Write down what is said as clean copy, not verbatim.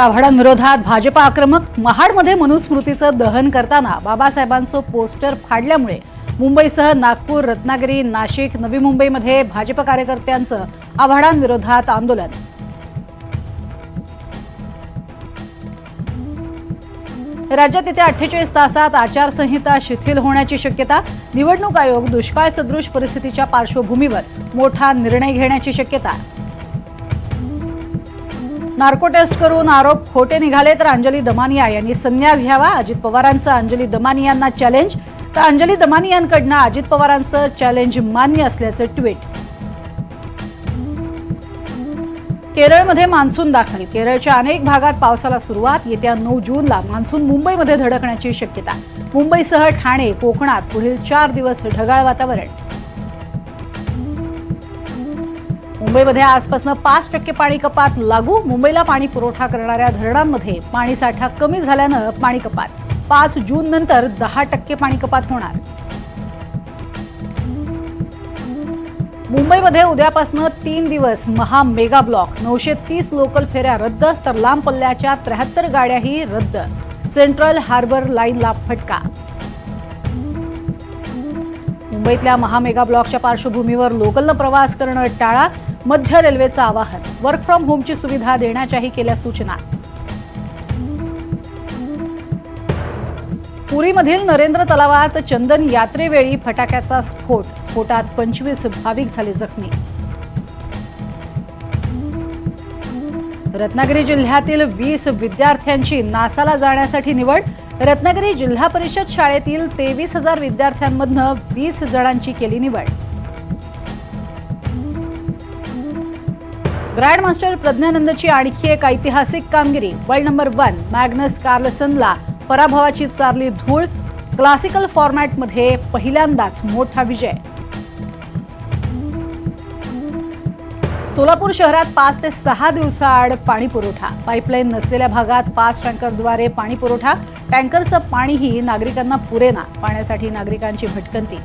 आव्हाडांविरोधात भाजप आक्रमक। महाडमध्ये मनुस्मृतीचं दहन करताना बाबासाहेबांचं पोस्टर फाडल्यामुळे मुंबईसह नागपूर, रत्नागिरी, नाशिक, नवी मुंबईमध्ये भाजप कार्यकर्त्यांचं आव्हाडांविरोधात आंदोलन। राज्यात येत्या 48 तासात आचारसंहिता शिथिल होण्याची शक्यता। निवडणूक आयोग दुष्काळ सदृश परिस्थितीच्या पार्श्वभूमीवर मोठा निर्णय घेण्याची शक्यता। नार्को टेस्ट करून आरोप खोटे निघाले तर अंजली दमानिया यांनी संन्यास घ्यावा। अजित पवारांचं अंजली दमानियांना चॅलेंज, तर अंजली दमानियांकडून अजित पवारांचं चॅलेंज मान्य असल्याचं ट्विट। केरळमध्ये मान्सून दाखल। केरळच्या अनेक भागात पावसाला सुरुवात। येत्या 9 जूनला मान्सून मुंबईमध्ये धडकण्याची शक्यता। मुंबईसह ठाणे, कोकणात पुढील 4 दिवस ढगाळ वातावरण। मुंबईमध्ये आजपासून 5% पाणी कपात लागू। मुंबईला पाणी पुरवठा करणाऱ्या धरणांमध्ये पाणीसाठा कमी झाल्यानं पाणी कपात। 5 जून नंतर 10% पाणी कपात होणार। मुंबईमध्ये उद्यापासून 3 दिवस महा मेगा ब्लॉक। 930 लोकल फेऱ्या रद्द, तर लांब पल्ल्याच्या 73 गाड्याही रद्द। सेंट्रल हार्बर लाईनला फटका। मुंबईतल्या महामेगा ब्लॉकच्या पार्श्वभूमीवर लोकलनं प्रवास करणं टाळा। मध्य रेल्वेचं आवाहन। वर्क फ्रॉम होमची सुविधा देण्याच्याही केल्या सूचना। पुरीमधील नरेंद्र तलावात चंदन यात्रेवेळी फटाक्याचा स्फोट। स्फोटात 25 भाविक झाले जखमी। रत्नागिरी जिल्ह्यातील 20 विद्यार्थ्यांची नासाला जाण्यासाठी निवड। रत्नागिरी जिल्हा परिषद शाळेतील 23,000 विद्यार्थ्यांमधनं 20 जणांची केली निवड। ग्रँडमास्टर प्रज्ञानंदची आणखी एक ऐतिहासिक कामगिरी। वर्ल्ड नंबर 1 मॅग्नस कार्लसनला पराभवाची चारली धूळ। क्लासिकल फॉर्मॅटमध्ये पहिल्यांदाच मोठा विजय। सोलापूर शहरात 5 ते 6 दिवसाआड पाणी पुरवठा। पाईपलाईन नसलेल्या भागात 5 टँकरद्वारे पाणी पुरवठा। टँकरचं पाणीही नागरिकांना पुरेना। पाण्यासाठी नागरिकांची भटकंती।